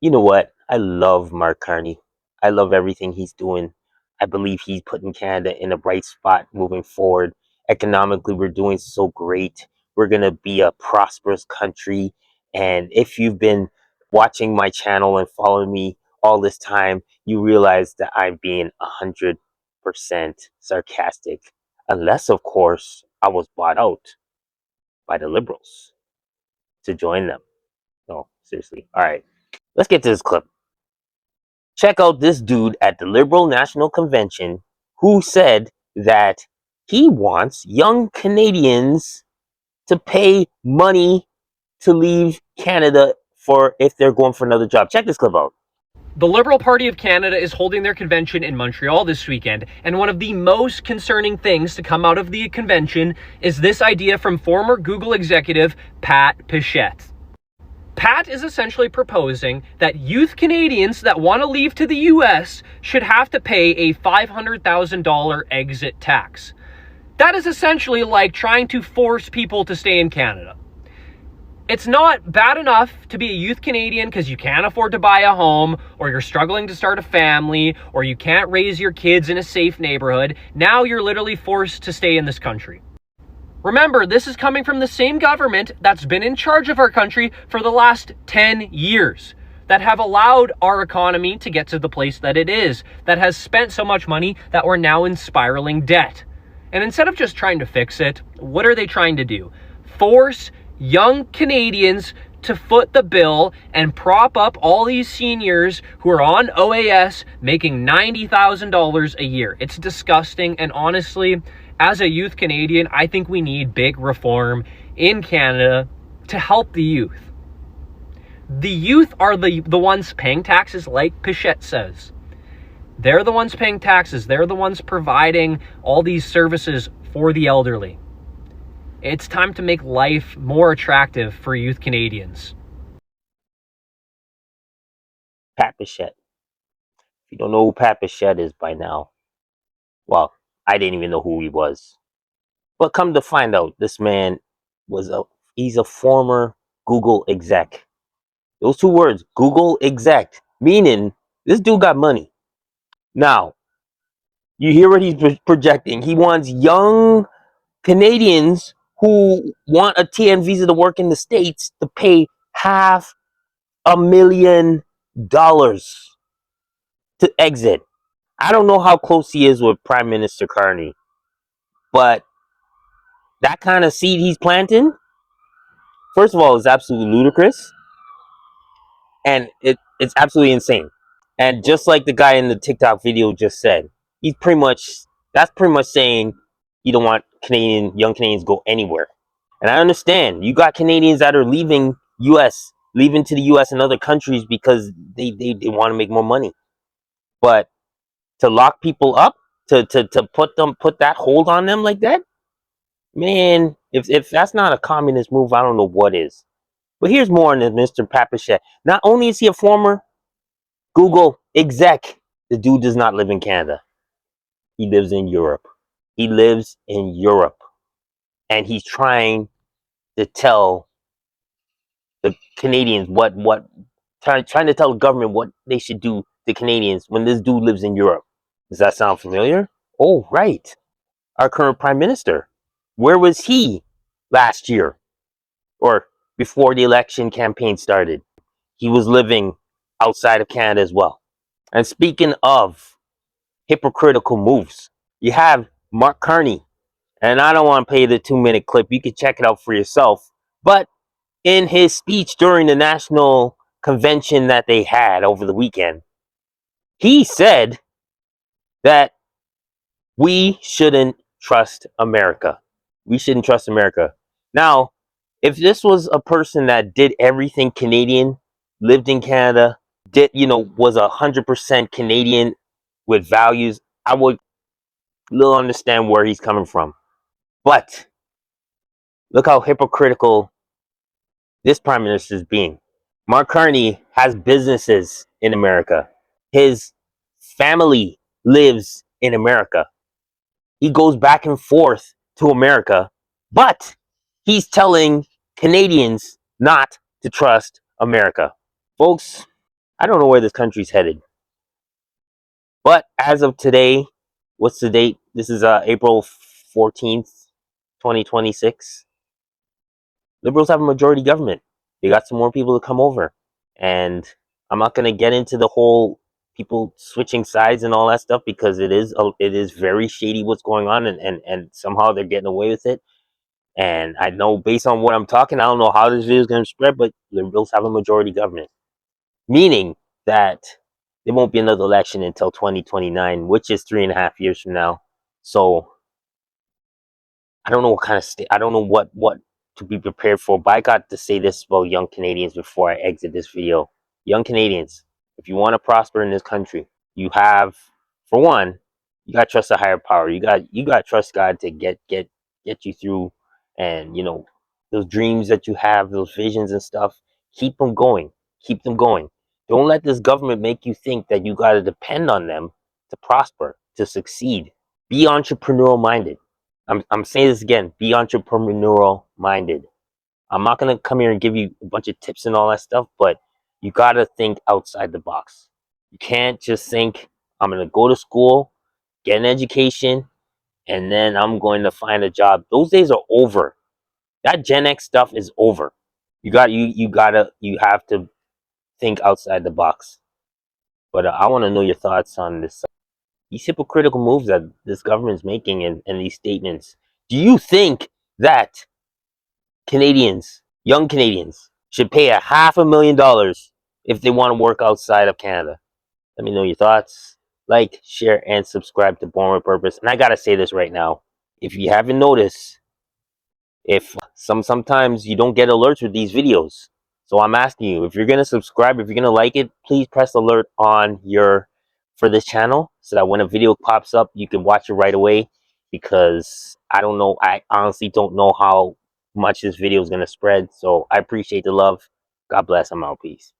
You know what? I love Mark Carney. I love everything he's doing. I believe he's putting Canada in a bright spot moving forward. Economically, we're doing so great. We're going to be a prosperous country. And if you've been watching my channel and following me all this time, you realize that I'm being 100% sarcastic. Unless, of course, I was bought out by the liberals to join them. No, seriously. All right, let's get to this clip. Check out this dude at the Liberal National Convention who said that he wants young Canadians to pay money to leave Canada for if they're going for another job. Check this clip out. The Liberal Party of Canada is holding their convention in Montreal this weekend, and one of the most concerning things to come out of the convention is this idea from former Google executive Pat Pichette. Pat is essentially proposing that youth Canadians that want to leave to the US should have to pay a $500,000 exit tax. That is essentially like trying to force people to stay in Canada. It's not bad enough to be a youth Canadian because you can't afford to buy a home, or you're struggling to start a family, or you can't raise your kids in a safe neighborhood. Now you're literally forced to stay in this country. Remember, this is coming from the same government that's been in charge of our country for the last 10 years, that have allowed our economy to get to the place that it is, that has spent so much money that we're now in spiraling debt. And instead of just trying to fix it, what are they trying to do? Force young Canadians to foot the bill and prop up all these seniors who are on OAS making $90,000 a year. It's disgusting, and honestly, as a youth Canadian, I think we need big reform in Canada to help the youth. The youth are the ones paying taxes, like Pichette says. They're the ones paying taxes. They're the ones providing all these services for the elderly. It's time to make life more attractive for youth Canadians. Pat Pichette. If you don't know who Pat Pichette is by now, well, I didn't even know who he was. But come to find out, this man he's a former Google exec. Those two words, Google exec, meaning this dude got money. Now, you hear what he's projecting. He wants young Canadians who want a TN visa to work in the States to pay $500,000 to exit. I don't know how close he is with Prime Minister Carney, but that kind of seed he's planting, first of all, is absolutely ludicrous, and it's absolutely insane. And just like the guy in the TikTok video just said, that's pretty much saying you don't want young Canadians to go anywhere. And I understand you got Canadians that are leaving to the US and other countries because they want to make more money. But to lock people up, to put that hold on them like that, man, if that's not a communist move, I don't know what is. But here's more on Mr. Pichette. Not only is he a former Google exec, the dude does not live in Canada. He lives in Europe. He lives in Europe. And he's trying to tell the Canadians trying to tell the government what they should do to Canadians when this dude lives in Europe. Does that sound familiar? Oh, right. Our current Prime Minister. Where was he last year? Or before the election campaign started? He was living outside of Canada as well. And speaking of hypocritical moves, you have Mark Carney. And I don't want to play the 2-minute clip. You can check it out for yourself. But in his speech during the national convention that they had over the weekend, he said that we shouldn't trust America. We shouldn't trust America. Now, if this was a person that did everything Canadian, lived in Canada, was 100% Canadian with values, I would little understand where he's coming from. But look how hypocritical this prime minister is being. Mark Carney has businesses in America. His family lives in America. He goes back and forth to America, but he's telling Canadians not to trust America. Folks, I don't know where this country's headed. But as of today, what's the date? This is April 14th, 2026. Liberals have a majority government. They got some more people to come over. And I'm not going to get into the whole people switching sides and all that stuff, because it is very shady what's going on, and somehow they're getting away with it. And I know, based on what I'm talking, I don't know how this video is going to spread, but liberals have a majority government, meaning that there won't be another election until 2029, which is 3.5 years from now. So I don't know what kind of state, I don't know what to be prepared for. But I got to say this about young Canadians before I exit this video. Young Canadians, if you want to prosper in this country, you have, for one, you got to trust a higher power. You got to trust God to get you through, and those dreams that you have, those visions and stuff. Keep them going. Keep them going. Don't let this government make you think that you got to depend on them to prosper, to succeed. Be entrepreneurial minded. I'm saying this again. Be entrepreneurial minded. I'm not gonna come here and give you a bunch of tips and all that stuff, but you gotta think outside the box. You can't just think, I'm gonna go to school, get an education, and then I'm going to find a job. Those days are over. That Gen X stuff is over. You have to think outside the box. But I want to know your thoughts on this. These hypocritical moves that this government is making, and these statements. Do you think that young Canadians, should pay $500,000 if they want to work outside of Canada? Let me know your thoughts. Like, share, and subscribe to Born with Purpose. And I gotta say this right now. If you haven't noticed, if sometimes you don't get alerts with these videos. So I'm asking you, if you're gonna subscribe, if you're gonna like it, please press alert on for this channel, so that when a video pops up, you can watch it right away. Because I honestly don't know how much this video is gonna spread. So I appreciate the love. God bless. I'm out. Peace.